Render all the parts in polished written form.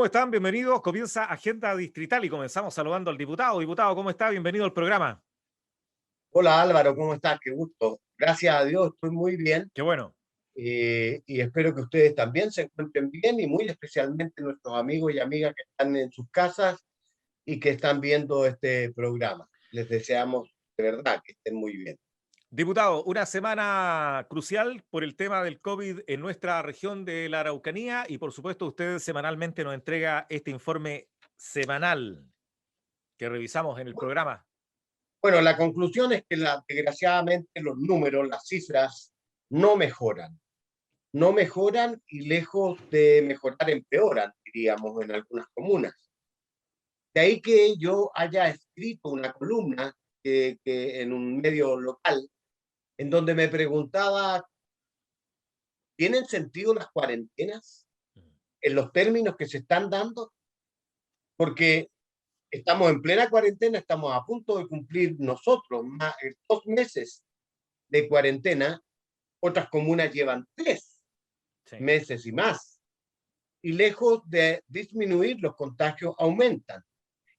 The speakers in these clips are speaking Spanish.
¿Cómo están? Bienvenidos. Comienza Agenda Distrital y comenzamos saludando al diputado. Diputado, ¿cómo está? Bienvenido al programa. Hola Álvaro, ¿cómo estás? Qué gusto. Gracias a Dios, estoy muy bien Qué bueno. y espero que ustedes también se encuentren bien y muy especialmente nuestros amigos y amigas que están en sus casas y que están viendo este programa. Les deseamos de verdad que estén muy bien. Diputado, una semana crucial por el tema del COVID en nuestra región de la Araucanía y por supuesto usted semanalmente nos entrega este informe semanal que revisamos en el programa. Bueno, la conclusión es que desgraciadamente los números, las cifras, no mejoran. No mejoran y lejos de mejorar empeoran, diríamos, en algunas comunas. De ahí que yo haya escrito una columna en un medio local en donde me preguntaba, ¿tienen sentido las cuarentenas en los términos que se están dando? Porque estamos en plena cuarentena, estamos a punto de cumplir nosotros más 2 meses de cuarentena, otras comunas llevan tres Sí. meses y más, y lejos de disminuir, los contagios aumentan.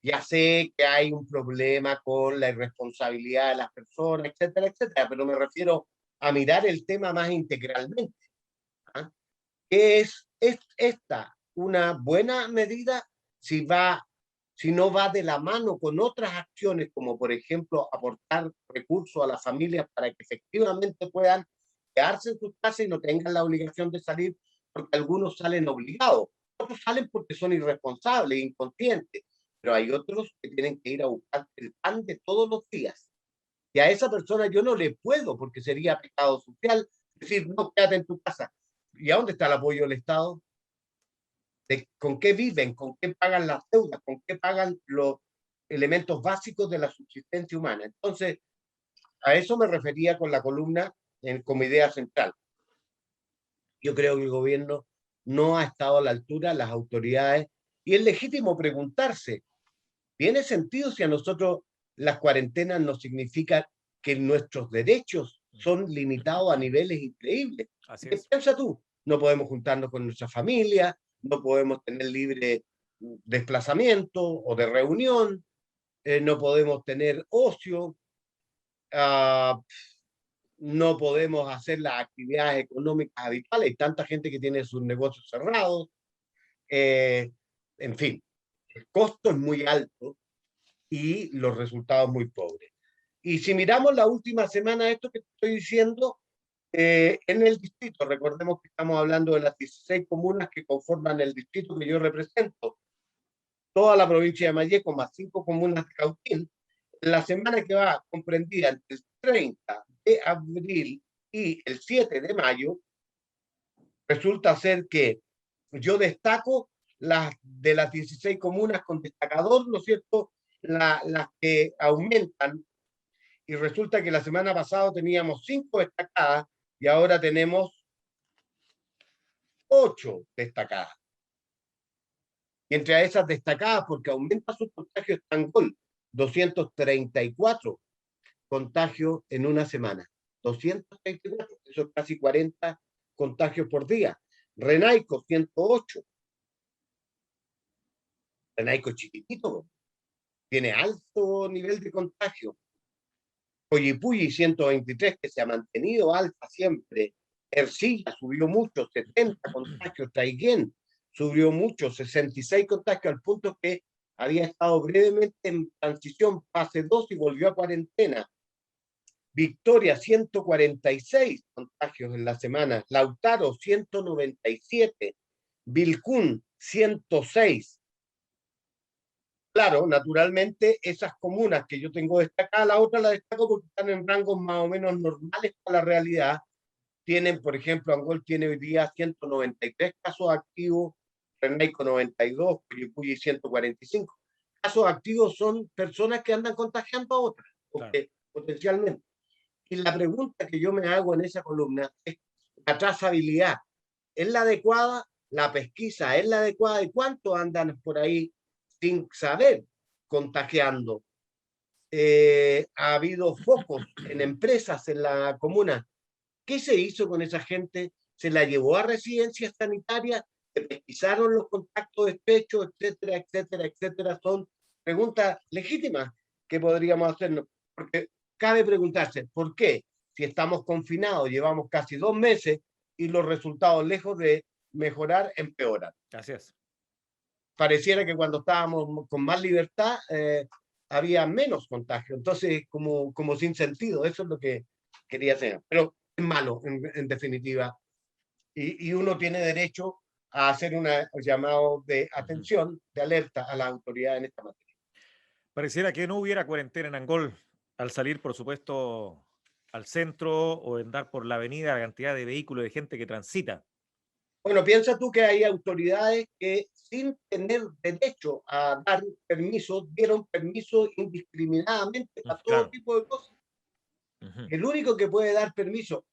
Ya sé que hay un problema con la irresponsabilidad de las personas, etcétera, etcétera, pero me refiero a mirar el tema más integralmente. ¿Ah? ¿Es esta una buena medida si no va de la mano con otras acciones, como por ejemplo aportar recursos a las familias para que efectivamente puedan quedarse en sus casas y no tengan la obligación de salir, porque algunos salen obligados, otros salen porque son irresponsables, inconscientes, pero hay otros que tienen que ir a buscar el pan de todos los días. Y a esa persona yo no le puedo, porque sería pecado social, decir, no, quédate en tu casa. ¿Y a dónde está el apoyo del Estado? ¿Con qué viven? ¿Con qué pagan las deudas? ¿Con qué pagan los elementos básicos de la subsistencia humana? Entonces, a eso me refería con la columna como idea central. Yo creo que el gobierno no ha estado a la altura, las autoridades, y es legítimo preguntarse, ¿tiene sentido si a nosotros las cuarentenas nos significa que nuestros derechos son limitados a niveles increíbles? Así ¿Qué es. piensas tú? No podemos juntarnos con nuestra familia, no podemos tener libre desplazamiento o de reunión, no podemos tener ocio, uh, no podemos hacer las actividades económicas habituales. Hay tanta gente que tiene sus negocios cerrados. Eh, en fin, el costo es muy alto y los resultados muy pobres. Y si miramos la última semana, esto que estoy diciendo, en el distrito, recordemos que estamos hablando de las 16 comunas que conforman el distrito que yo represento, toda la provincia de Malleco, más 5 comunas de Cautín, la semana que va comprendida entre el 30 de abril y el 7 de mayo, resulta ser que yo destaco de las 16 comunas con destacador, ¿no es cierto?, las que aumentan, y resulta que la semana pasada teníamos 5 destacadas y ahora tenemos 8 destacadas. Y entre esas destacadas, porque aumenta su contagio, está Angol, 234 contagios en una semana. 234, eso es casi 40 contagios por día. Renaico, 108. Renaico es chiquitito, tiene alto nivel de contagio. Coyipulli 123, que se ha mantenido alta siempre. Ercilla subió mucho, 70 contagios. Traiguén subió mucho, 66 contagios, al punto que había estado brevemente en transición fase 2 y volvió a cuarentena. Victoria, 146 contagios en la semana. Lautaro, 197. Vilcún, 106. Claro, naturalmente, esas comunas que yo tengo destacadas, la otra la destaco porque están en rangos más o menos normales para la realidad. Tienen, por ejemplo, Angol tiene hoy día 193 casos activos, Renaico 92, Coyipulli 145. Casos activos son personas que andan contagiando a otras, Claro. porque, potencialmente. Y la pregunta que yo me hago en esa columna es, ¿la trazabilidad es la adecuada? ¿La pesquisa es la adecuada? ¿Y cuántos andan por ahí sin saber contagiando? Ha habido focos en empresas en la comuna. ¿Qué se hizo con esa gente? ¿Se la llevó a residencias sanitarias? ¿Se pesquisaron los contactos estrechos, etcétera, etcétera, etcétera? Son preguntas legítimas que podríamos hacernos, porque cabe preguntarse, ¿por qué? Si estamos confinados, llevamos casi 2 meses y los resultados, lejos de mejorar, empeoran. Así es. Pareciera que cuando estábamos con más libertad había menos contagio, entonces como sin sentido, eso es lo que quería hacer. Pero es malo, en definitiva, y uno tiene derecho a hacer un llamado de atención, de alerta a las autoridades en esta materia. Pareciera que no hubiera cuarentena en Angol al salir, por supuesto, al centro o andar por la avenida, la cantidad de vehículos, de gente que transita. Bueno, piensa tú que hay autoridades que sin tener derecho a dar permiso, dieron permiso indiscriminadamente a todo Claro. tipo de cosas. Ujú. El único que puede dar permiso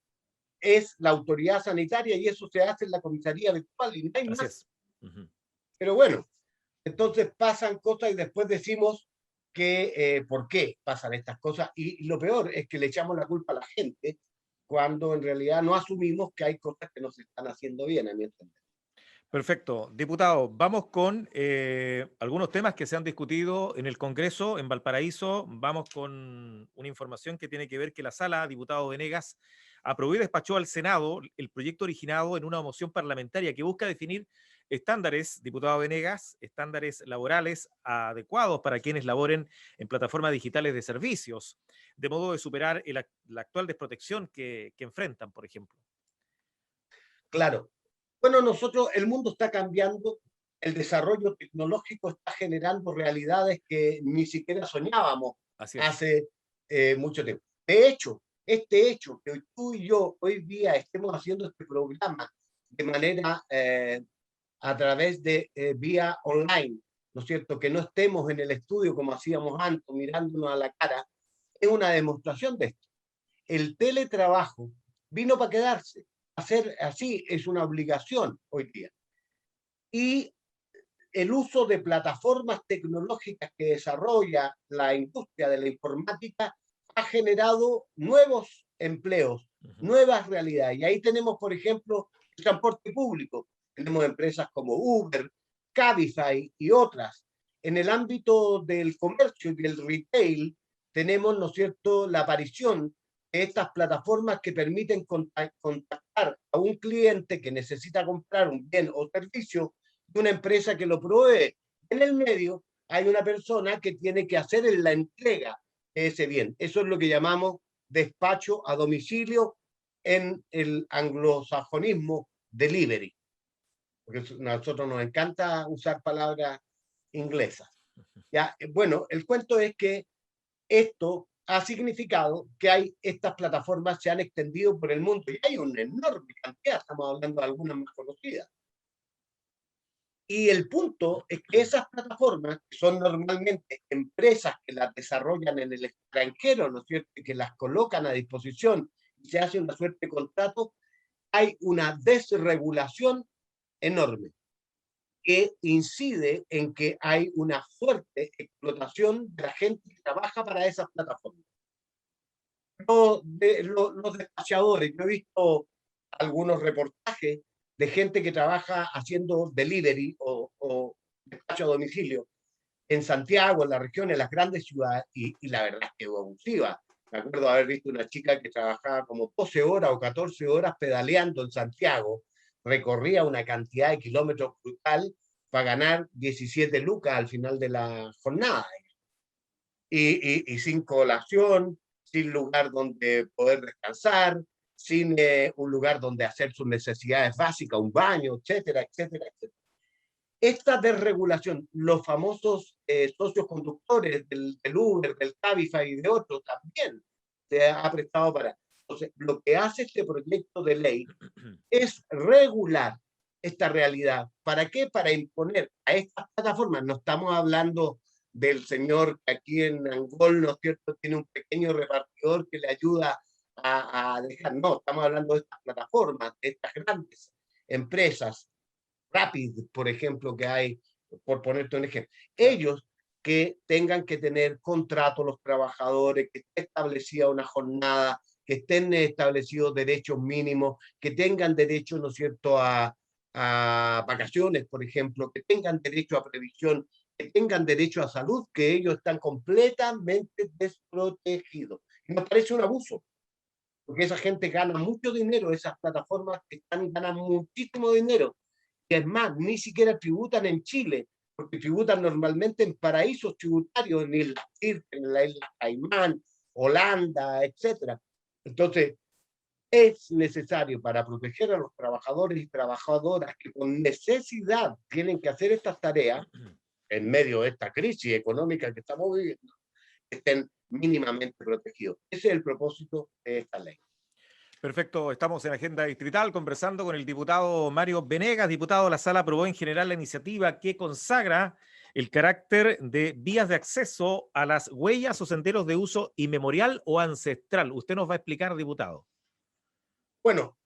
es la autoridad sanitaria y eso se hace en la comisaría virtual y no hay Así más. es. Ujú. Pero bueno, entonces pasan cosas y después decimos que por qué pasan estas cosas y lo peor es que le echamos la culpa a la gente cuando en realidad no asumimos que hay cosas que no se están haciendo bien, a mi entender. Perfecto. Diputado, vamos con algunos temas que se han discutido en el Congreso, en Valparaíso. Vamos con una información que tiene que ver que la sala, diputado Venegas, aprobó y despachó al Senado el proyecto originado en una moción parlamentaria que busca definir estándares, diputado Venegas, estándares laborales adecuados para quienes laboren en plataformas digitales de servicios, de modo de superar la actual desprotección que enfrentan, por ejemplo. Claro. Bueno, el mundo está cambiando, el desarrollo tecnológico está generando realidades que ni siquiera soñábamos Así es. hace mucho tiempo. De hecho, este hecho que tú y yo hoy día estemos haciendo este programa de manera a través de vía online, ¿no es cierto? Que no estemos en el estudio como hacíamos antes, mirándonos a la cara, es una demostración de esto. El teletrabajo vino para quedarse. Hacer así es una obligación hoy día. Y el uso de plataformas tecnológicas que desarrolla la industria de la informática ha generado nuevos empleos, nuevas realidades. Y ahí tenemos, por ejemplo, el transporte público. Tenemos empresas como Uber, Cabify y otras. En el ámbito del comercio y del retail tenemos, ¿no es cierto?, la aparición de estas plataformas que permiten contactar a un cliente que necesita comprar un bien o servicio de una empresa que lo provee. En el medio hay una persona que tiene que hacer la entrega de ese bien. Eso es lo que llamamos despacho a domicilio en el anglosajonismo delivery. Porque a nosotros nos encanta usar palabras inglesas. Ya, bueno, el cuento es que esto ha significado que hay estas plataformas se han extendido por el mundo y hay una enorme cantidad, estamos hablando de algunas más conocidas. Y el punto es que esas plataformas, que son normalmente empresas que las desarrollan en el extranjero, ¿no es cierto?, y que las colocan a disposición y se hace una suerte de contrato, hay una desregulación enorme que incide en que hay una fuerte explotación de la gente que trabaja para esas plataformas. Los despachadores, yo he visto algunos reportajes de gente que trabaja haciendo delivery o despacho a domicilio en Santiago, en la región, en las grandes ciudades, y la verdad es que es abusiva. Me acuerdo haber visto una chica que trabajaba como 12 horas o 14 horas pedaleando en Santiago, recorría una cantidad de kilómetros brutal para ganar 17 lucas al final de la jornada. Y sin colación, sin lugar donde poder descansar, sin un lugar donde hacer sus necesidades básicas, un baño, etcétera, etcétera, etcétera. Esta desregulación, los famosos socios conductores del Uber, del Cabify y de otros también se ha prestado para. Entonces, lo que hace este proyecto de ley es regular esta realidad. ¿Para qué? Para imponer a estas plataformas. No estamos hablando del señor que aquí en Angol, ¿no es cierto?, tiene un pequeño repartidor que le ayuda a dejar. No, estamos hablando de estas plataformas, de estas grandes empresas, Rapid, por ejemplo, que hay, por ponerte un ejemplo. Ellos que tengan que tener contrato los trabajadores, que esté establecida una jornada, que estén establecidos derechos mínimos, que tengan derecho, ¿no es cierto?, a vacaciones, por ejemplo, que tengan derecho a previsión, que tengan derecho a salud, que ellos están completamente desprotegidos. Y nos parece un abuso, porque esa gente gana mucho dinero, esas plataformas ganan muchísimo dinero, y es más, ni siquiera tributan en Chile, porque tributan normalmente en paraísos tributarios, en la isla Caimán, Holanda, etcétera. Entonces, es necesario para proteger a los trabajadores y trabajadoras que con necesidad tienen que hacer estas tareas en medio de esta crisis económica que estamos viviendo, que estén mínimamente protegidos. Ese es el propósito de esta ley. Perfecto, estamos en Agenda Distrital conversando con el diputado Mario Venegas. Diputado, la sala aprobó en general la iniciativa que consagra el carácter de vías de acceso a las huellas o senderos de uso inmemorial o ancestral. Usted nos va a explicar, diputado. Bueno,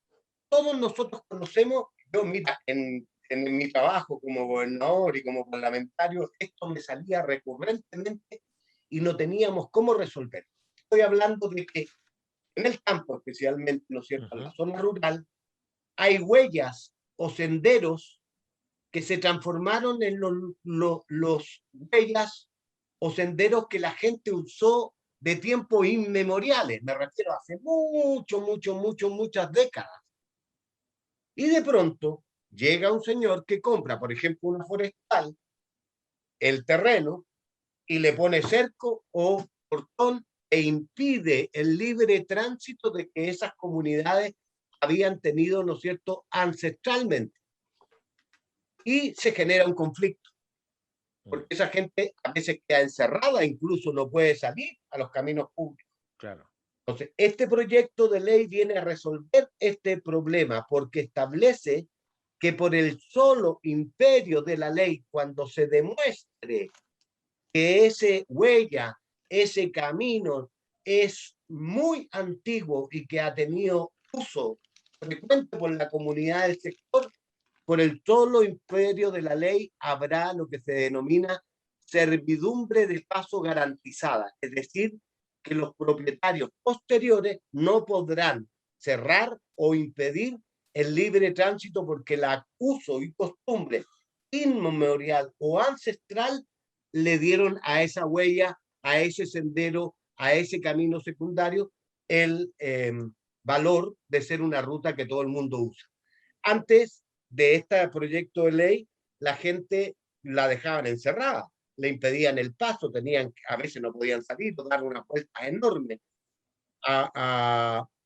todos nosotros conocemos, yo mira, en mi trabajo como gobernador y como parlamentario, esto me salía recurrentemente y no teníamos cómo resolver. Estoy hablando de que en el campo, especialmente, ¿no es cierto?, en la zona rural, hay huellas o senderos que se transformaron en los huellas o senderos que la gente usó de tiempos inmemoriales, me refiero a hace muchas décadas. Y de pronto llega un señor que compra, por ejemplo, una forestal, el terreno, y le pone cerco o portón e impide el libre tránsito de que esas comunidades habían tenido, ¿no es cierto?, ancestralmente. Y se genera un conflicto, porque esa gente a veces queda encerrada, incluso no puede salir a los caminos públicos. Claro. Entonces, este proyecto de ley viene a resolver este problema porque establece que por el solo imperio de la ley, cuando se demuestre que ese huella, ese camino es muy antiguo y que ha tenido uso frecuente por la comunidad del sector, por el solo imperio de la ley habrá lo que se denomina servidumbre de paso garantizada, es decir, que los propietarios posteriores no podrán cerrar o impedir el libre tránsito porque el uso y costumbre inmemorial o ancestral le dieron a esa huella, a ese sendero, a ese camino secundario, el valor de ser una ruta que todo el mundo usa. Antes de este proyecto de ley, la gente la dejaban encerrada, le impedían el paso, a veces no podían salir, dar una vuelta enorme.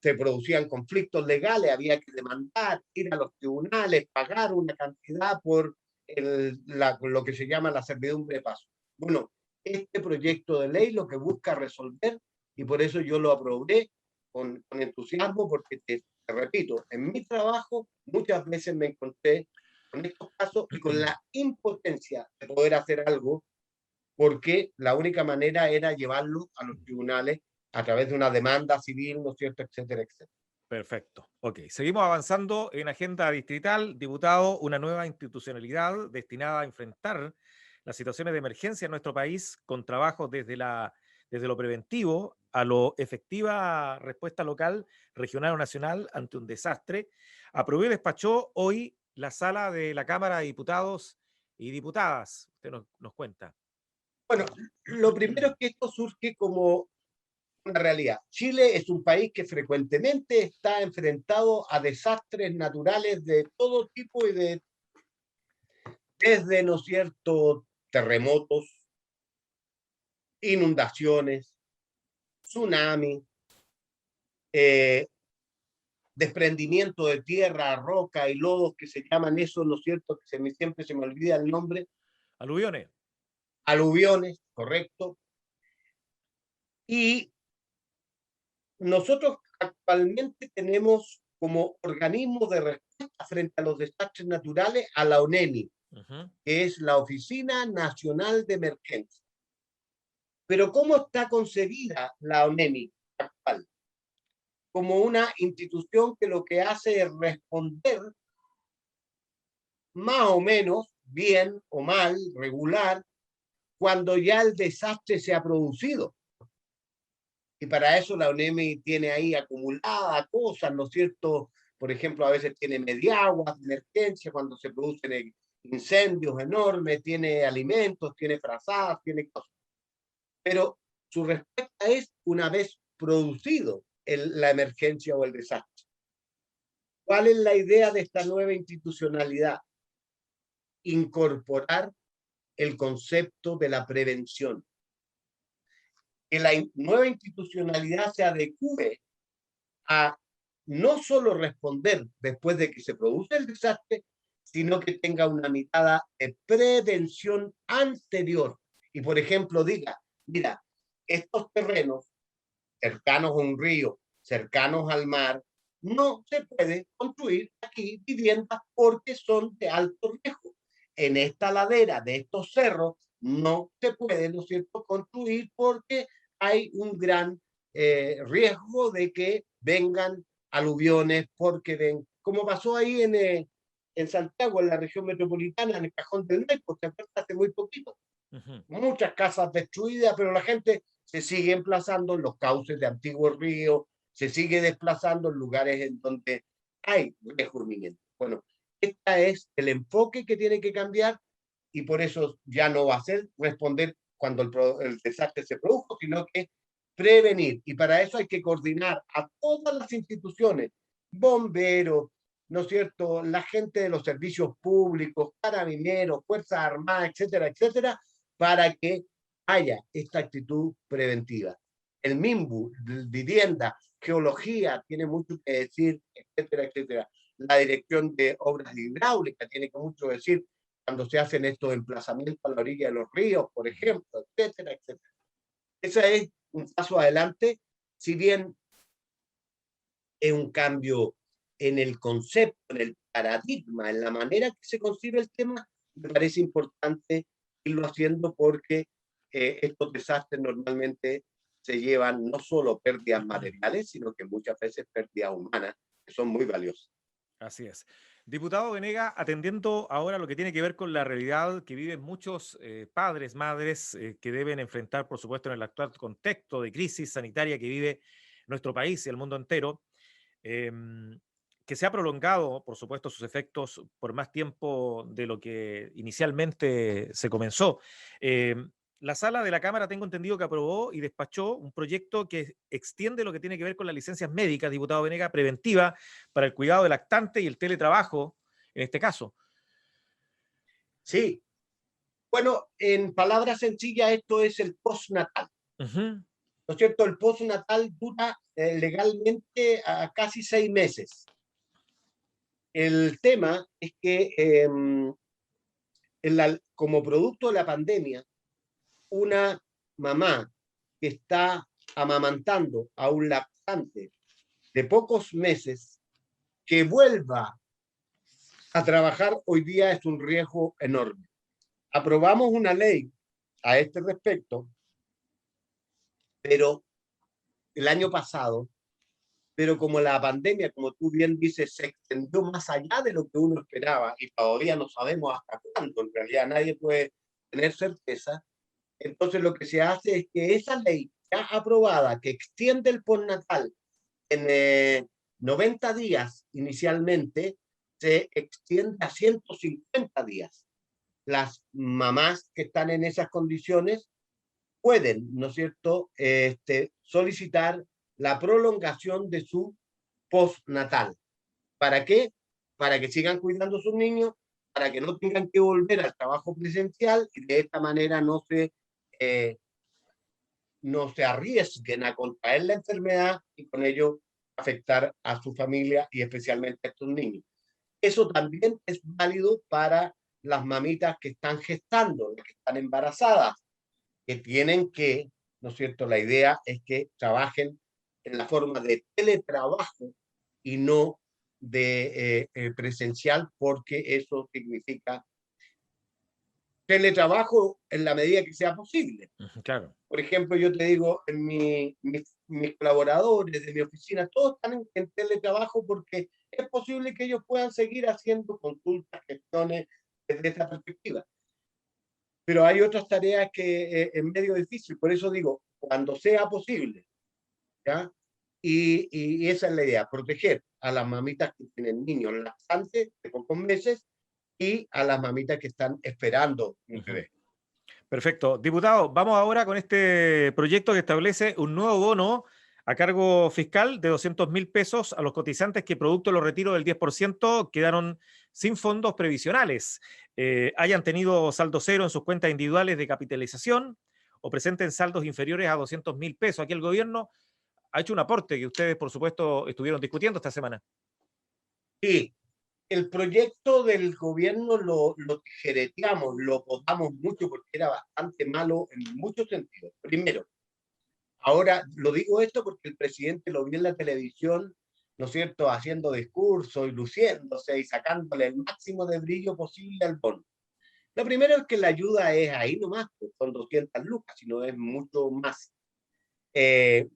Se producían conflictos legales, había que demandar, ir a los tribunales, pagar una cantidad por lo que se llama la servidumbre de paso. Bueno, este proyecto de ley lo que busca resolver, y por eso yo lo aprobé con entusiasmo, porque te repito, en mi trabajo muchas veces me encontré con estos casos y con la impotencia de poder hacer algo, porque la única manera era llevarlo a los tribunales a través de una demanda civil, ¿no es cierto?, etcétera, etcétera. Perfecto. Ok, seguimos avanzando en agenda distrital. Diputado, una nueva institucionalidad destinada a enfrentar las situaciones de emergencia en nuestro país con trabajos desde lo preventivo a lo efectiva respuesta local, regional o nacional ante un desastre. Aprobó y despachó hoy la sala de la Cámara de Diputados y Diputadas. Usted nos cuenta. Bueno, lo primero es que esto surge como una realidad. Chile es un país que frecuentemente está enfrentado a desastres naturales de todo tipo y desde, ¿no es cierto?, terremotos, inundaciones, tsunami, desprendimiento de tierra, roca y lodos, que se llaman eso, ¿no es cierto?, que siempre se me olvida el nombre. Aluviones. Aluviones, correcto. Y nosotros actualmente tenemos como organismo de respuesta frente a los desastres naturales a la ONEMI, que es la Oficina Nacional de Emergencia. Pero ¿cómo está concebida la ONEMI actual? Como una institución que lo que hace es responder más o menos bien o mal, regular, cuando ya el desastre se ha producido. Y para eso la ONEMI tiene ahí acumulada cosas, ¿no es cierto?, por ejemplo, a veces tiene mediaguas de emergencia cuando se producen incendios enormes, tiene alimentos, tiene frazadas, tiene cosas. Pero su respuesta es una vez producido la emergencia o el desastre. ¿Cuál es la idea de esta nueva institucionalidad? Incorporar el concepto de la prevención. Que la nueva institucionalidad se adecue a no solo responder después de que se produce el desastre, sino que tenga una mirada de prevención anterior. Y, por ejemplo, diga, mira, estos terrenos cercanos a un río, cercanos al mar, no se puede construir aquí viviendas porque son de alto riesgo. En esta ladera de estos cerros no se puede, ¿no es cierto?, construir porque hay un gran riesgo de que vengan aluviones, porque ven, como pasó ahí en Santiago, en la región metropolitana, en el Cajón del Maipo, ¿te acuerdas? Hace muy poquito. Muchas casas destruidas, pero la gente se sigue emplazando en los cauces de antiguos ríos, se sigue desplazando en lugares en donde hay riesgo inminente. Bueno, este es el enfoque que tiene que cambiar y por eso ya no va a ser responder cuando el desastre se produjo, sino que prevenir. Y para eso hay que coordinar a todas las instituciones, bomberos, ¿no es cierto?, la gente de los servicios públicos, carabineros, Fuerzas Armadas, etcétera, etcétera, para que haya esta actitud preventiva. El MIMBU, vivienda, geología, tiene mucho que decir, etcétera, etcétera. La dirección de obras hidráulicas tiene mucho que decir cuando se hacen estos emplazamientos a la orilla de los ríos, por ejemplo, etcétera, etcétera. Ese es un paso adelante, si bien es un cambio en el concepto, en el paradigma, en la manera que se concibe el tema, me parece importante irlo haciendo porque estos desastres normalmente se llevan no solo pérdidas materiales, sino que muchas veces pérdidas humanas, que son muy valiosas. Así es. Diputado Venega, atendiendo ahora lo que tiene que ver con la realidad que viven muchos padres, madres, que deben enfrentar, por supuesto, en el actual contexto de crisis sanitaria que vive nuestro país y el mundo entero, eh, que se ha prolongado, por supuesto, sus efectos por más tiempo de lo que inicialmente se comenzó. La sala de la Cámara, tengo entendido que aprobó y despachó un proyecto que extiende lo que tiene que ver con las licencias médicas, diputado Venega, preventiva para el cuidado del lactante y el teletrabajo, en este caso. Sí, bueno, en palabras sencillas, esto es el postnatal. ¿No es cierto? El postnatal dura legalmente a casi 6 meses. El tema es que como producto de la pandemia, una mamá que está amamantando a un lactante de pocos meses que vuelva a trabajar hoy día es un riesgo enorme. Aprobamos una ley a este respecto, pero el año pasado, pero como la pandemia, como tú bien dices, se extendió más allá de lo que uno esperaba y todavía no sabemos hasta cuándo, en realidad nadie puede tener certeza. Entonces lo que se hace es que esa ley ya aprobada, que extiende el postnatal en 90 días inicialmente, se extiende a 150 días. Las mamás que están en esas condiciones pueden, ¿no es cierto?, solicitar la prolongación de su postnatal. ¿Para qué? Para que sigan cuidando a sus niños, para que no tengan que volver al trabajo presencial y de esta manera no se arriesguen a contraer la enfermedad y con ello afectar a su familia y especialmente a estos niños. Eso también es válido para las mamitas que están gestando, las que están embarazadas, que tienen que, ¿no es cierto? La idea es que trabajen en la forma de teletrabajo y no de presencial, porque eso significa teletrabajo en la medida que sea posible. Claro. Por ejemplo, yo te digo, mis colaboradores de mi oficina, todos están en teletrabajo porque es posible que ellos puedan seguir haciendo consultas, gestiones desde esta perspectiva. Pero hay otras tareas que es medio difícil, por eso digo, cuando sea posible, ¿ya? y esa es la idea, proteger a las mamitas que tienen niños lactantes de pocos meses y a las mamitas que están esperando un bebé. Perfecto. Diputado, vamos ahora con este proyecto que establece un nuevo bono a cargo fiscal de 200.000 pesos a los cotizantes que producto de los retiros del 10% quedaron sin fondos previsionales, hayan tenido saldo cero en sus cuentas individuales de capitalización o presenten saldos inferiores a 200.000 pesos. Aquí el gobierno ha hecho un aporte que ustedes, por supuesto, estuvieron discutiendo esta semana. Sí, el proyecto del gobierno lo tijereteamos, lo votamos mucho porque era bastante malo en muchos sentidos. Primero, ahora lo digo esto porque el presidente lo vio en la televisión, ¿no es cierto?, haciendo discursos y luciéndose y sacándole el máximo de brillo posible al bono. Lo primero es que la ayuda es ahí nomás, pues son 200 lucas, sino es mucho más. Eh,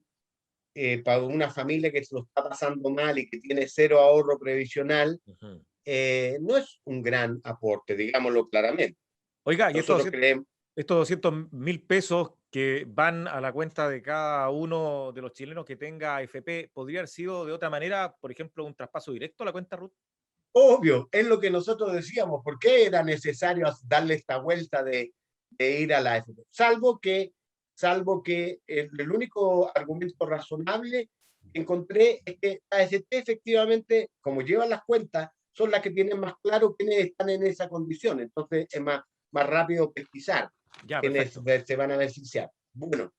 para una familia que se lo está pasando mal y que tiene cero ahorro previsional, no es un gran aporte, digámoslo claramente. Oiga, y Nosotros creemos... estos 200.000 pesos que van a la cuenta de cada uno de los chilenos que tenga AFP, ¿podría haber sido de otra manera, por ejemplo, un traspaso directo a la cuenta RUT? Obvio, es lo que nosotros decíamos, ¿por qué era necesario darle esta vuelta de ir a la AFP? Salvo que el único argumento razonable que encontré es que la AFP efectivamente, como llevan las cuentas, son las que tienen más claro quiénes están en esa condición. Entonces es más rápido pesquisar Ya, quiénes perfecto. se van a beneficiar. Bueno,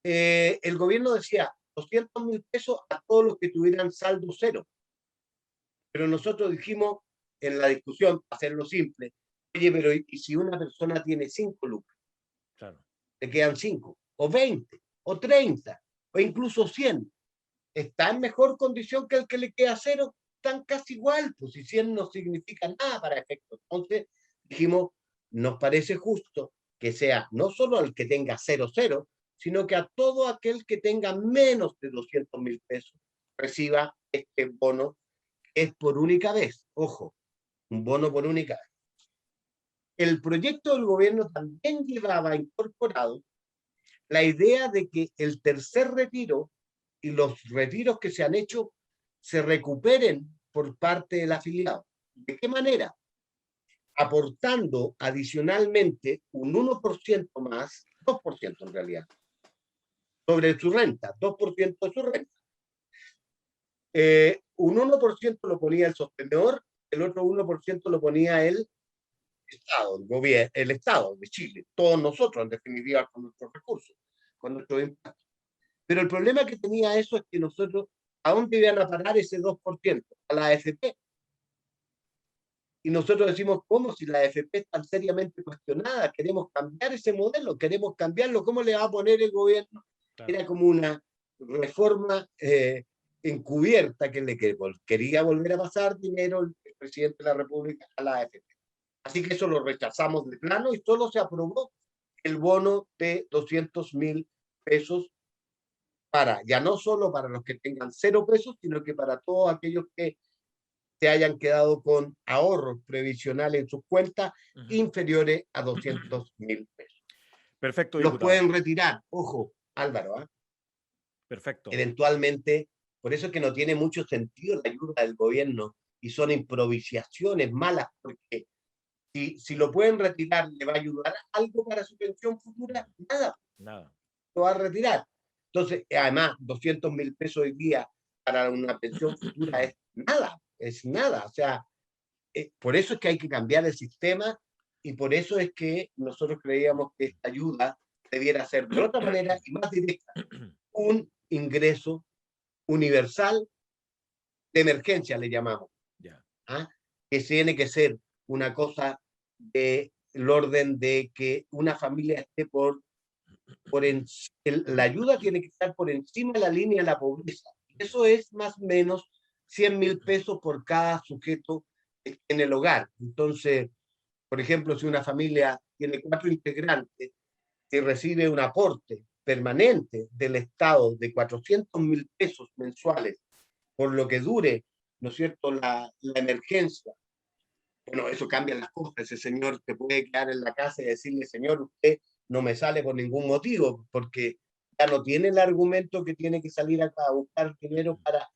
el gobierno decía 200.000 pesos a todos los que tuvieran saldo cero. Pero nosotros dijimos en la discusión, para hacerlo simple, oye, pero ¿y si una persona tiene 5 lucas? Claro. Le quedan 5, o 20, o 30, o incluso 100. ¿Está en mejor condición que el que le queda cero? Están casi igual, pues si 100 no significa nada para efectos. Entonces dijimos, nos parece justo que sea no solo al que tenga 0, sino que a todo aquel que tenga menos de 200.000 pesos reciba este bono. Es por única vez, ojo, un bono por única vez. El proyecto del gobierno también llevaba incorporado la idea de que el tercer retiro y los retiros que se han hecho se recuperen por parte del afiliado. ¿De qué manera? Aportando adicionalmente un 1% más, 2% en realidad, sobre su renta, 2% de su renta. Un 1% lo ponía el sostenedor, el otro 1% lo ponía el Estado, el Estado de Chile, todos nosotros, en definitiva, con nuestros recursos, con nuestro impacto. Pero el problema que tenía eso es que nosotros, ¿a dónde iban a parar ese 2%? A la AFP. Y nosotros decimos, ¿cómo si la AFP es tan seriamente cuestionada? Queremos cambiar ese modelo, queremos cambiarlo. ¿Cómo le va a poner el gobierno? Claro. Era como una reforma encubierta que le quería volver a pasar dinero el presidente de la República a la AFP. Así que eso lo rechazamos de plano y solo se aprobó el bono de 200.000 pesos para, ya no solo para los que tengan 0 pesos, sino que para todos aquellos que se hayan quedado con ahorros previsionales en sus cuentas inferiores a 200.000 pesos. Perfecto, los diputado. pueden retirar, ojo, Álvaro, Perfecto. Eventualmente, por eso es que no tiene mucho sentido la ayuda del gobierno y son improvisaciones malas, porque si lo pueden retirar, ¿le va a ayudar algo para su pensión futura? Nada. Lo va a retirar. Entonces, además, 200.000 pesos hoy día para una pensión futura es nada. O sea, por eso es que hay que cambiar el sistema y por eso es que nosotros creíamos que esta ayuda debiera ser de otra manera y más directa. Un ingreso universal de emergencia, le llamamos. ¿Ah? Que tiene que ser una cosa del orden de que una familia esté la ayuda tiene que estar por encima de la línea de la pobreza. Eso es más o menos 100.000 pesos por cada sujeto en el hogar. Entonces, por ejemplo, si una familia tiene 4 integrantes y recibe un aporte permanente del Estado de 400.000 pesos mensuales por lo que dure, ¿no es cierto?, la emergencia. Bueno, eso cambia las cosas. Ese señor te puede quedar en la casa y decirle, señor, usted no me sale por ningún motivo, porque ya no tiene el argumento que tiene que salir acá a buscar dinero para...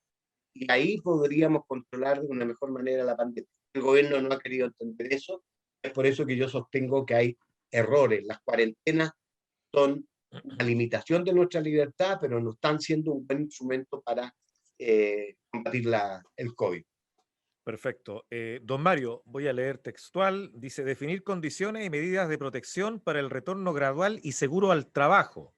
Y ahí podríamos controlar de una mejor manera la pandemia. El gobierno no ha querido entender eso. Es por eso que yo sostengo que hay errores. Las cuarentenas son una limitación de nuestra libertad, pero no están siendo un buen instrumento para combatir el COVID. Perfecto. Don Mario, voy a leer textual. Dice, definir condiciones y medidas de protección para el retorno gradual y seguro al trabajo.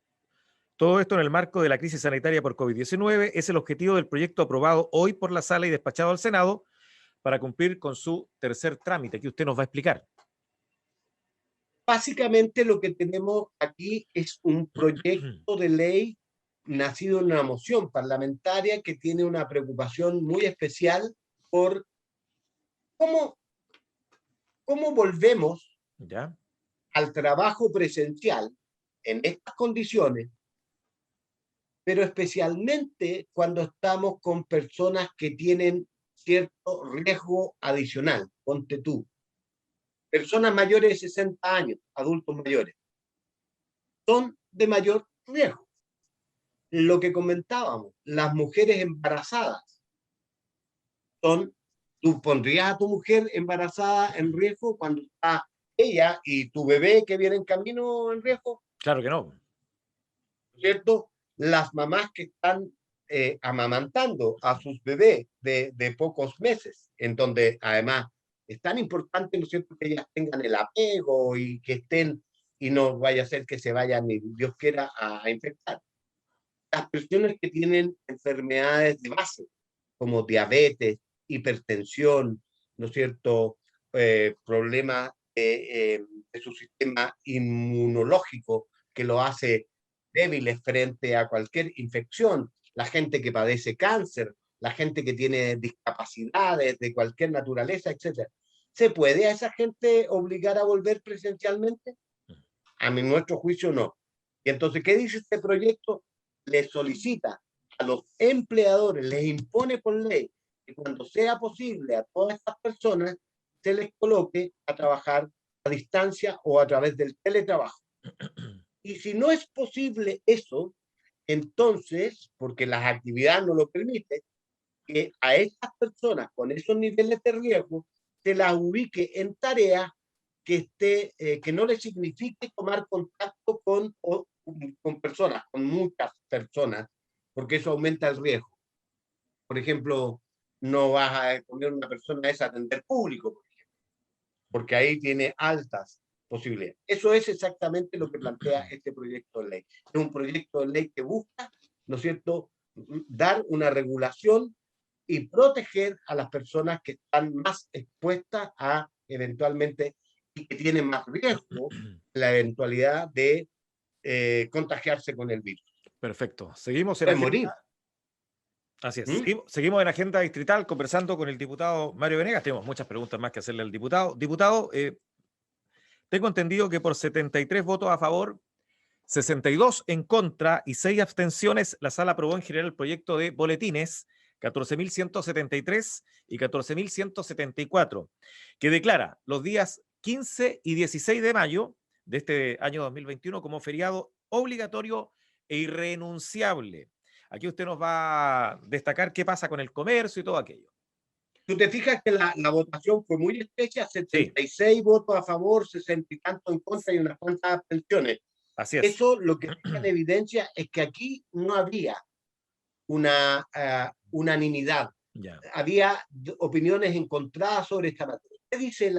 Todo esto en el marco de la crisis sanitaria por COVID-19 es el objetivo del proyecto aprobado hoy por la sala y despachado al Senado para cumplir con su tercer trámite, que usted nos va a explicar. Básicamente lo que tenemos aquí es un proyecto de ley nacido en una moción parlamentaria que tiene una preocupación muy especial por cómo volvemos ¿Ya? al trabajo presencial en estas condiciones, pero especialmente cuando estamos con personas que tienen cierto riesgo adicional. Ponte tú, personas mayores de 60 años, adultos mayores, son de mayor riesgo. Lo que comentábamos, las mujeres embarazadas son, tú pondrías a tu mujer embarazada en riesgo cuando está ella y tu bebé que viene en camino en riesgo, Claro que no. ¿cierto? Las mamás que están amamantando a sus bebés de pocos meses, en donde además es tan importante, ¿no es cierto?, que ellas tengan el apego y que estén, y no vaya a ser que se vayan, ni Dios quiera, a infectar. Las personas que tienen enfermedades de base, como diabetes, hipertensión, ¿no es cierto?, problemas de su sistema inmunológico que lo hace débiles frente a cualquier infección, la gente que padece cáncer, la gente que tiene discapacidades de cualquier naturaleza, etc. ¿Se puede a esa gente obligar a volver presencialmente? A nuestro juicio no. Y entonces, ¿qué dice este proyecto? Le solicita a los empleadores, les impone por ley que cuando sea posible a todas estas personas se les coloque a trabajar a distancia o a través del teletrabajo. Y si no es posible eso, entonces, porque las actividades no lo permiten, que a estas personas con esos niveles de riesgo se las ubique en tareas que no les signifique tomar contacto con personas, con muchas personas, porque eso aumenta el riesgo. Por ejemplo, no vas a poner una persona a esa atender público, por ejemplo, porque ahí tiene altas posibilidades. Eso es exactamente lo que plantea este proyecto de ley. Es un proyecto de ley que busca, ¿no es cierto?, dar una regulación y proteger a las personas que están más expuestas a eventualmente y que tienen más riesgo la eventualidad de contagiarse con el virus. Perfecto. Seguimos en Pueden agenda. morir. Así es. ¿Mm? Seguimos en agenda distrital conversando con el diputado Mario Venegas. Tenemos muchas preguntas más que hacerle al diputado. Diputado, tengo entendido que por 73 votos a favor, 62 en contra y 6 abstenciones, la sala aprobó en general el proyecto de boletines 14.173 y 14.174, que declara los días 15 y 16 de mayo de este año 2021 como feriado obligatorio e irrenunciable. Aquí usted nos va a destacar qué pasa con el comercio y todo aquello. Tú te fijas que la votación fue muy estrecha, Sí, 76 votos a favor, 60 y tanto en contra y unas cuantas abstenciones. así es. Eso lo que deja en evidencia es que aquí no había una unanimidad. Ya. Había opiniones encontradas sobre esta materia. ¿Qué dice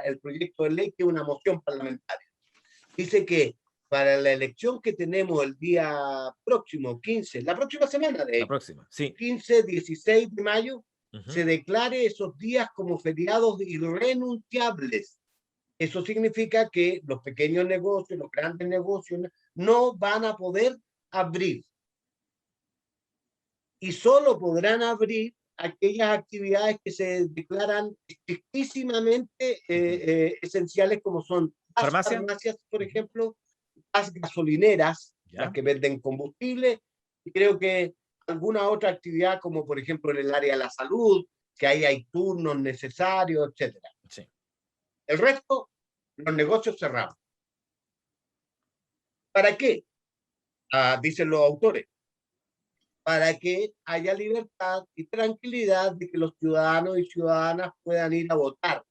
el proyecto de ley? Que es una moción parlamentaria. Dice que para la elección que tenemos el día próximo, 15, la próxima semana de La hecho, próxima, sí. 15, 16 de mayo, se Uh-huh. declare esos días como feriados irrenunciables. Eso significa que los pequeños negocios, los grandes negocios, no van a poder abrir. Y solo podrán abrir aquellas actividades que se declaran estrictísimamente esenciales, como son las ¿Farmacia? farmacias, por Uh-huh. ejemplo, las gasolineras, las Ya. que venden combustible, y creo que alguna otra actividad, como por ejemplo en el área de la salud, que ahí hay turnos necesarios, etcétera. Sí. El resto, los negocios cerrados. ¿Para qué? dicen los autores, para que haya libertad y tranquilidad de que los ciudadanos y ciudadanas puedan ir a votar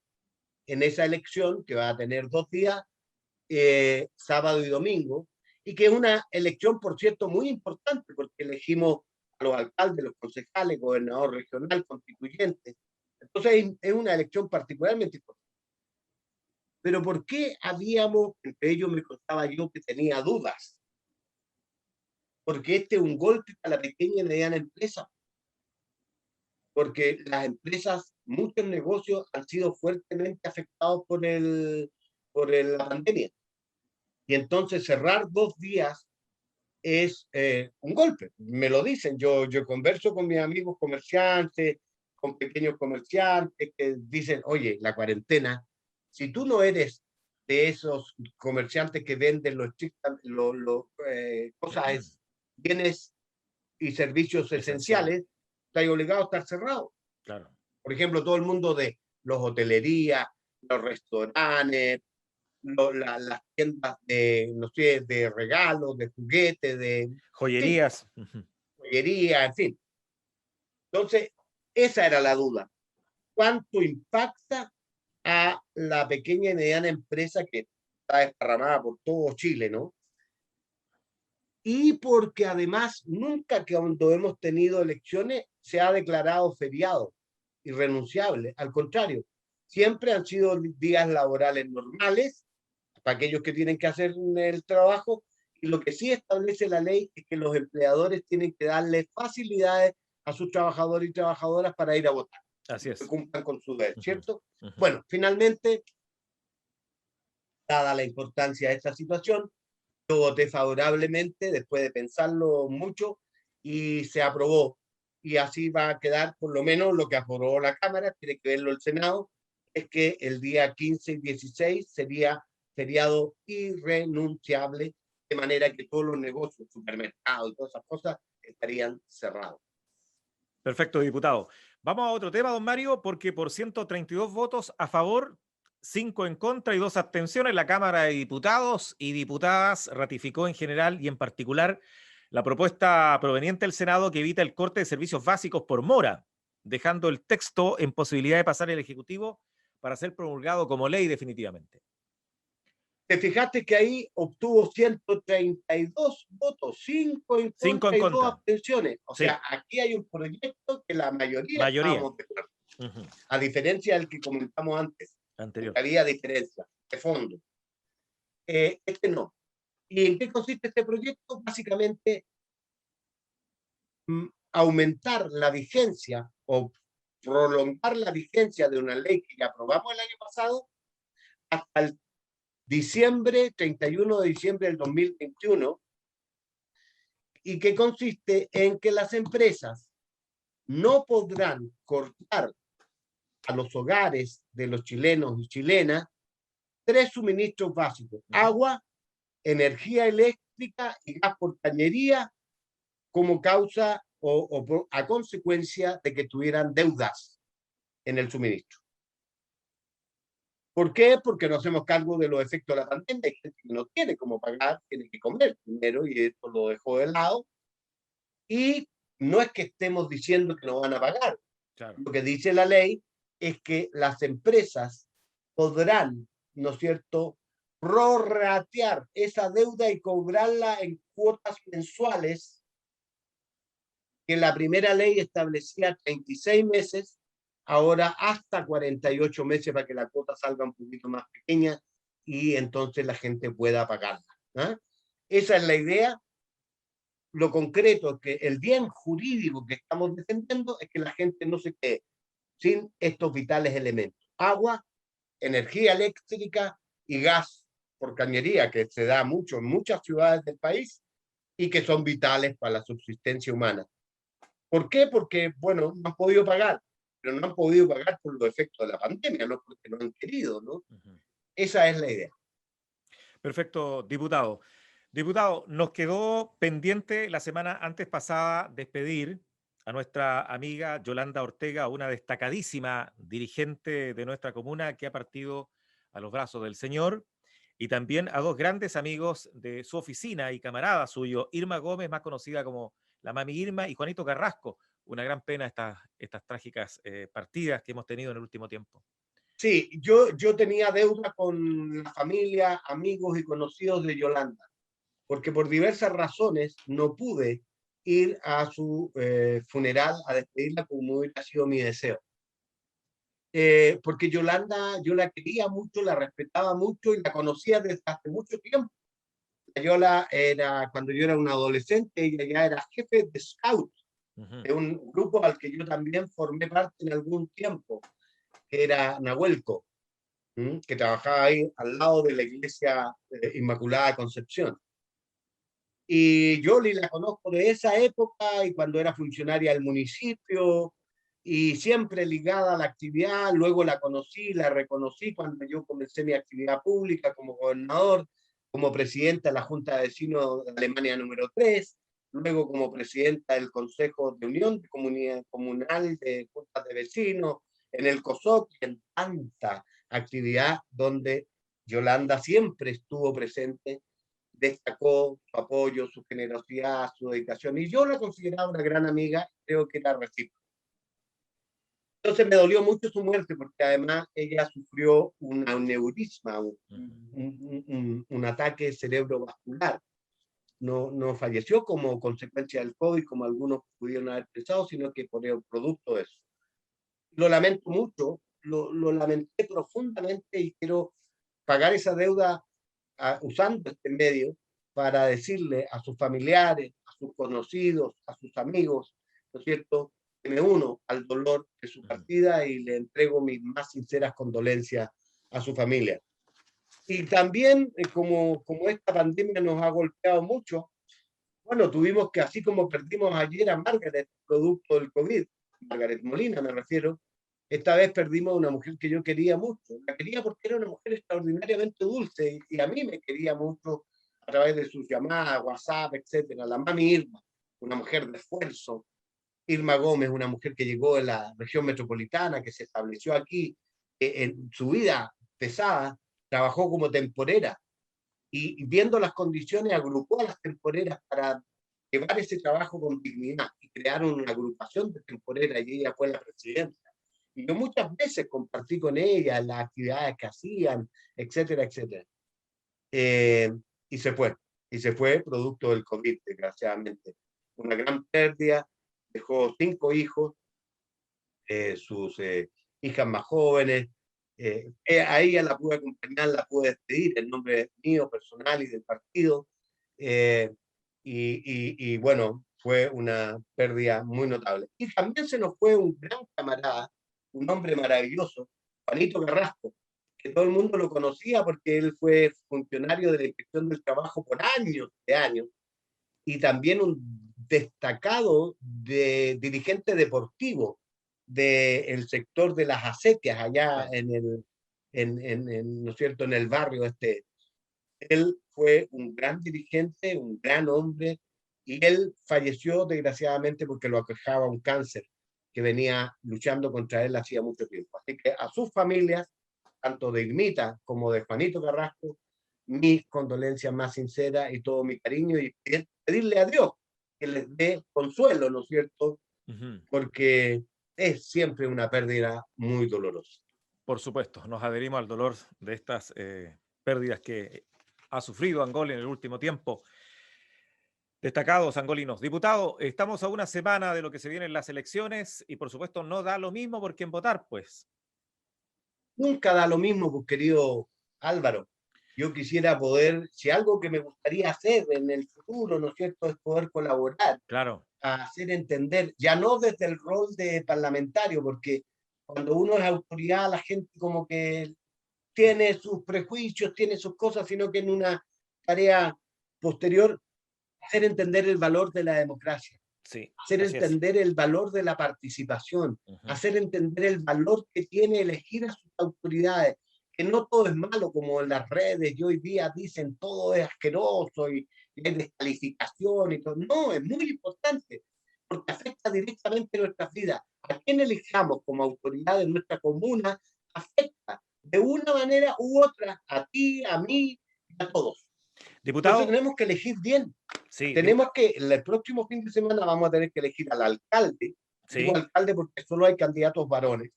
en esa elección que va a tener 2 días, sábado y domingo, y que es una elección, por cierto, muy importante, porque elegimos a los alcaldes, los concejales, gobernador regional, constituyentes. Entonces es una elección particularmente importante. Pero ¿por qué habíamos, entre ellos me contaba yo que tenía dudas? Porque este es un golpe a la pequeña y mediana empresa. Porque las empresas, muchos negocios han sido fuertemente afectados la pandemia. Y entonces cerrar 2 días es un golpe. Me lo dicen. Yo converso con mis amigos comerciantes, con pequeños comerciantes que dicen, oye, la cuarentena, si tú no eres de esos comerciantes que venden cosas, bienes y servicios esenciales, estás obligado a estar cerrado. Claro. Por ejemplo, todo el mundo de los hotelerías, los restaurantes, las tiendas de, no sé, de regalos, de juguetes, de joyerías. Joyería, en fin. Entonces, esa era la duda. ¿Cuánto impacta a la pequeña y mediana empresa que está desparramada por todo Chile, ¿no? Y porque además nunca que cuando hemos tenido elecciones se ha declarado feriado, irrenunciable. Al contrario, siempre han sido días laborales normales para aquellos que tienen que hacer el trabajo, y lo que sí establece la ley es que los empleadores tienen que darle facilidades a sus trabajadores y trabajadoras para ir a votar. Así es. Que cumplan con su deber, ¿cierto? Bueno, finalmente, dada la importancia de esta situación, yo voté favorablemente después de pensarlo mucho y se aprobó. Y así va a quedar por lo menos lo que aprobó la Cámara, tiene que verlo el Senado, es que el día 15 y 16 sería feriado irrenunciable, de manera que todos los negocios, supermercados y todas esas cosas estarían cerrados. Perfecto, diputado. Vamos a otro tema, don Mario, porque por 132 votos a favor, 5 en contra y 2 abstenciones, la Cámara de Diputados y Diputadas ratificó en general y en particular la propuesta proveniente del Senado que evita el corte de servicios básicos por mora, dejando el texto en posibilidad de pasar al Ejecutivo para ser promulgado como ley definitivamente. Te fijaste que ahí obtuvo 132 votos, 5 en contra y 2 abstenciones. O sea, aquí hay un proyecto que la mayoría. Estábamos de acuerdo. A diferencia del que comentamos antes. Anterior. Había diferencia de fondo. Este no. ¿Y en qué consiste este proyecto? Básicamente, aumentar la vigencia o prolongar la vigencia de una ley que ya aprobamos el año pasado hasta el 31 de diciembre del 2021, y que consiste en que las empresas no podrán cortar a los hogares de los chilenos y chilenas 3 suministros básicos: agua, energía eléctrica y gas por cañería, como causa o a consecuencia de que tuvieran deudas en el suministro. ¿Por qué? Porque nos hacemos cargo de los efectos de la pandemia. Hay gente que no tiene cómo pagar, tiene que comer primero, y esto lo dejó de lado. Y no es que estemos diciendo que no van a pagar. Claro. Lo que dice la ley es que las empresas podrán, ¿no es cierto?, prorratear esa deuda y cobrarla en cuotas mensuales, que la primera ley establecía 36 meses, ahora hasta 48 meses para que la cuota salga un poquito más pequeña y entonces la gente pueda pagarla. ¿Eh? Esa es la idea. Lo concreto es que el bien jurídico que estamos defendiendo es que la gente no se quede sin estos vitales elementos: agua, energía eléctrica y gas por cañería, que se da mucho en muchas ciudades del país y que son vitales para la subsistencia humana. ¿Por qué? Porque, bueno, no han podido pagar, pero no han podido pagar por los efectos de la pandemia, no porque no han querido, ¿no? Esa es la idea. Perfecto, diputado. Diputado, nos quedó pendiente la semana antes pasada despedir a nuestra amiga Yolanda Ortega, una destacadísima dirigente de nuestra comuna que ha partido a los brazos del Señor. y también a dos grandes amigos de su oficina y camarada suyo, Irma Gómez, más conocida como la Mami Irma, y Juanito Carrasco. Una gran pena estas trágicas partidas que hemos tenido en el último tiempo. Sí, yo tenía deuda con la familia, amigos y conocidos de Yolanda, porque por diversas razones no pude ir a su funeral a despedirla como hubiera sido mi deseo. Porque Yolanda, yo la quería mucho, la respetaba mucho y la conocía desde hace mucho tiempo. Yola era, cuando yo era un adolescente, ella ya era jefe de scout de un grupo al que yo también formé parte en algún tiempo, que era Nahuelco, que trabajaba ahí al lado de la iglesia Inmaculada Concepción. Y yo la conozco de esa época y cuando era funcionaria del municipio y siempre ligada a la actividad. Luego la conocí, la reconocí cuando yo comencé mi actividad pública como gobernador, como presidenta de la Junta de Vecinos de Alemania número 3, luego como presidenta del Consejo de Unión de Comunidad Comunal de Juntas de Vecinos, en el COSOC y en tanta actividad donde Yolanda siempre estuvo presente, destacó su apoyo, su generosidad, su dedicación, y yo la consideraba una gran amiga, creo que era recíproca. Entonces me dolió mucho su muerte, porque además ella sufrió un aneurisma, un ataque cerebrovascular. No falleció como consecuencia del COVID, como algunos pudieron haber pensado, sino que por el producto de eso. Lo lamento mucho, lo lamenté profundamente y quiero pagar esa deuda usando este medio para decirle a sus familiares, a sus conocidos, a sus amigos, ¿no es cierto?, que me uno al dolor de su partida y le entrego mis más sinceras condolencias a su familia. Y también, como esta pandemia nos ha golpeado mucho, bueno, tuvimos que, así como perdimos ayer a Margaret, producto del COVID, Margaret Molina me refiero, esta vez perdimos a una mujer que yo quería mucho. La quería porque era una mujer extraordinariamente dulce y a mí me quería mucho a través de sus llamadas, WhatsApp, etcétera. La mami Irma, una mujer de esfuerzo. Irma Gómez, una mujer que llegó de la región metropolitana, que se estableció aquí, en su vida pesada, trabajó como temporera y viendo las condiciones agrupó a las temporeras para llevar ese trabajo con dignidad y crearon una agrupación de temporeras y ella fue la presidenta. Y yo muchas veces compartí con ella las actividades que hacían, etcétera, etcétera. Eh, y se fue producto del COVID, desgraciadamente. Una gran pérdida, dejó 5 hijos, sus hijas más jóvenes. A ella la pude acompañar, la pude despedir en nombre mío, personal y del partido. Eh, y bueno, fue una pérdida muy notable. Y también se nos fue un gran camarada, un hombre maravilloso, Juanito Carrasco, que todo el mundo lo conocía porque él fue funcionario de la Inspección del Trabajo por años de años, y también un destacado dirigente deportivo del sector de las acequias allá Claro. ¿no es cierto?, en el barrio este. Él fue un gran dirigente, un gran hombre, y él falleció desgraciadamente porque lo aquejaba un cáncer que venía luchando contra él hacía mucho tiempo. Así que a sus familias, tanto de Irmita como de Juanito Carrasco, mis condolencias más sinceras y todo mi cariño, y pedirle a Dios que les dé consuelo, ¿no es cierto? Porque es siempre una pérdida muy dolorosa. Por supuesto, nos adherimos al dolor de estas pérdidas que ha sufrido Angola en el último tiempo. Destacados angolinos. Diputado, estamos a una semana de lo que se vienen las elecciones y por supuesto no da lo mismo por quién votar, pues. Nunca da lo mismo, pues, querido Álvaro. Yo quisiera poder, si algo que me gustaría hacer en el futuro, ¿no es cierto?, es poder colaborar, Claro. a hacer entender, ya no desde el rol de parlamentario, porque cuando uno es autoridad, la gente como que tiene sus prejuicios, tiene sus cosas, sino que en una tarea posterior, hacer entender el valor de la democracia, Sí, hacer así es. entender el valor de la participación, hacer entender el valor que tiene elegir a sus autoridades, que no todo es malo como en las redes y hoy día dicen todo es asqueroso y hay descalificación y todo. No, es muy importante porque afecta directamente nuestras vidas. A quien elijamos como autoridad de nuestra comuna afecta de una manera u otra a ti, a mí a todos. Diputado. Entonces tenemos que elegir bien. Sí, tenemos que, el próximo fin de semana vamos a tener que elegir al alcalde, sí. digo alcalde porque solo hay candidatos varones,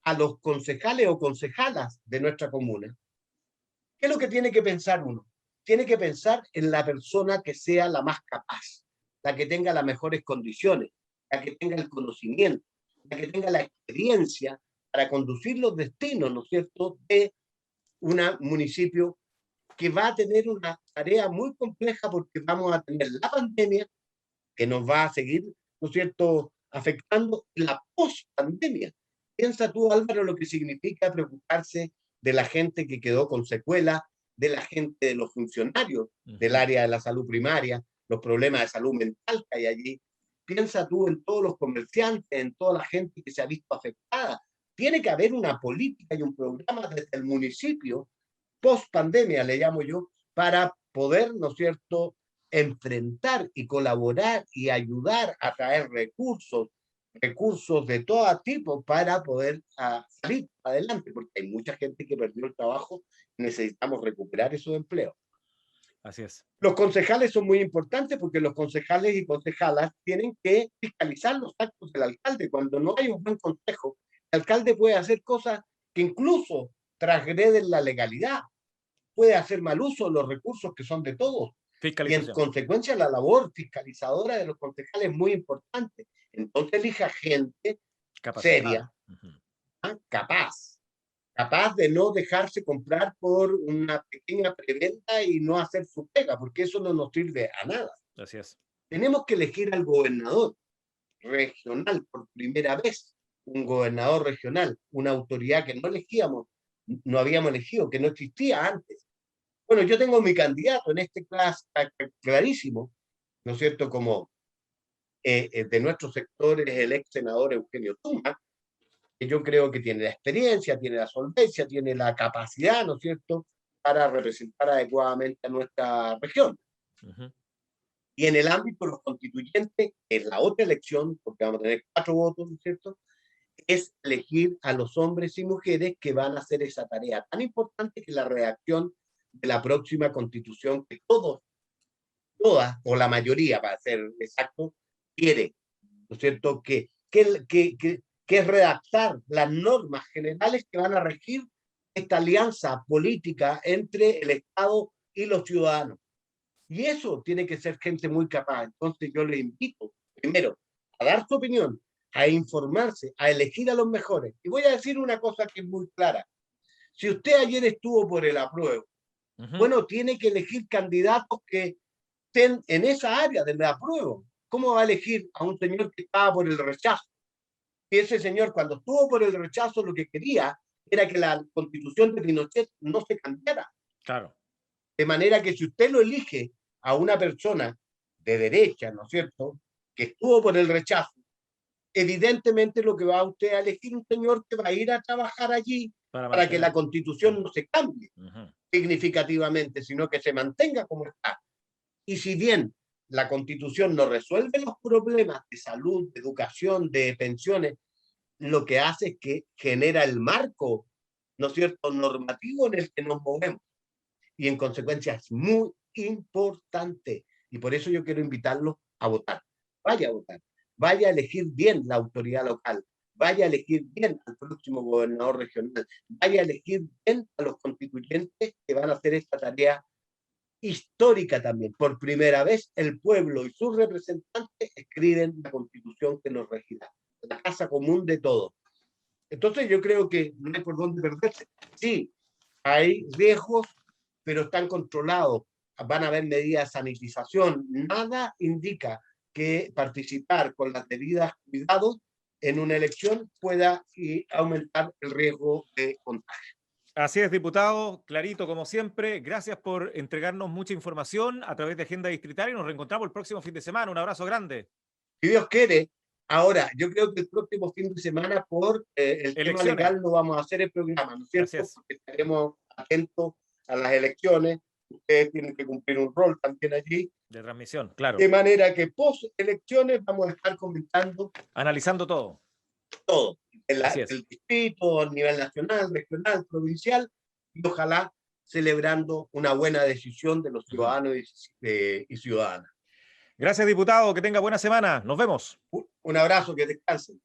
a los concejales o concejalas de nuestra comuna. ¿Qué es lo que tiene que pensar uno? Tiene que pensar en la persona que sea la más capaz, la que tenga las mejores condiciones, la que tenga el conocimiento, la que tenga la experiencia para conducir los destinos, ¿no es cierto?, de un municipio que va a tener una tarea muy compleja porque vamos a tener la pandemia que nos va a seguir, ¿no es cierto?, afectando la post-pandemia. Piensa tú, Álvaro, lo que significa preocuparse de la gente que quedó con secuelas, de la gente, de los funcionarios del área de la salud primaria, los problemas de salud mental que hay allí. Piensa tú en todos los comerciantes, en toda la gente que se ha visto afectada. Tiene que haber una política y un programa desde el municipio, post pandemia le llamo yo, para poder, ¿no es cierto?, enfrentar y colaborar y ayudar a traer recursos de todo tipo para poder salir adelante, porque hay mucha gente que perdió el trabajo y necesitamos recuperar esos empleos. Así es. Los concejales son muy importantes porque los concejales y concejalas tienen que fiscalizar los actos del alcalde. Cuando no hay un buen consejo, el alcalde puede hacer cosas que incluso transgreden la legalidad, puede hacer mal uso de los recursos que son de todos. Y en consecuencia la labor fiscalizadora de los concejales es muy importante. Entonces elija gente seria, capaz de no dejarse comprar por una pequeña preventa y no hacer su pega, porque eso no nos sirve a nada. Así es. Tenemos que elegir al gobernador regional por primera vez, un gobernador regional, una autoridad que no elegíamos, no habíamos elegido, que no existía antes. Bueno, yo tengo mi candidato en este caso clarísimo, ¿no es cierto?, como de nuestro sector es el ex senador Eugenio Tuma, que yo creo que tiene la experiencia, tiene la solvencia, tiene la capacidad, ¿no es cierto?, para representar adecuadamente a nuestra región. Y en el ámbito de los constituyentes, en la otra elección, porque vamos a tener 4 votos, ¿no es cierto?, es elegir a los hombres y mujeres que van a hacer esa tarea tan importante que la redacción de la próxima constitución que todas, o la mayoría, para ser exacto, quiere, ¿no es cierto?, que es redactar las normas generales que van a regir esta alianza política entre el Estado y los ciudadanos. Y eso tiene que ser gente muy capaz. Entonces yo les invito, primero, a dar su opinión, a informarse, a elegir a los mejores. Y voy a decir una cosa que es muy clara. Si usted ayer estuvo por el apruebo, bueno, tiene que elegir candidatos que estén en esa área del apruebo. ¿Cómo va a elegir a un señor que estaba por el rechazo? Y ese señor, cuando estuvo por el rechazo, lo que quería era que la constitución de Pinochet no se cambiara. Claro. De manera que si usted lo elige a una persona de derecha, ¿no es cierto?, que estuvo por el rechazo, evidentemente lo que va a usted a elegir un señor que va a ir a trabajar allí para que la constitución no se cambie significativamente, sino que se mantenga como está. Y si bien la constitución no resuelve los problemas de salud, de educación, de pensiones, lo que hace es que genera el marco, ¿no es cierto?, normativo en el que nos movemos. Y en consecuencia es muy importante. Y por eso yo quiero invitarlos a votar. Vaya a votar. Vaya a elegir bien la autoridad local. Vaya a elegir bien al próximo gobernador regional. Vaya a elegir bien a los constituyentes que van a hacer esta tarea histórica también. Por primera vez, el pueblo y sus representantes escriben la constitución que nos regirá. La casa común de todos. Entonces yo creo que no hay por dónde perderse. Sí, hay riesgos, pero están controlados. Van a haber medidas de sanitización. Nada indica que participar con las debidas cuidados en una elección pueda aumentar el riesgo de contagio. Así es, diputado, clarito como siempre. Gracias por entregarnos mucha información a través de Agenda Distrital y nos reencontramos el próximo fin de semana. Un abrazo grande. Si Dios quiere. Ahora, yo creo que el próximo fin de semana por el tema legal no vamos a hacer el programa, ¿no es cierto? Porque estaremos atentos a las elecciones. Ustedes tienen que cumplir un rol también allí. De transmisión, claro. De manera que post elecciones vamos a estar comentando. Analizando todo. Todo. El distrito, a nivel nacional, regional, provincial. Y ojalá celebrando una buena decisión de los ciudadanos y ciudadanas. Gracias, diputado. Que tenga buena semana. Nos vemos. Un abrazo, que descansen.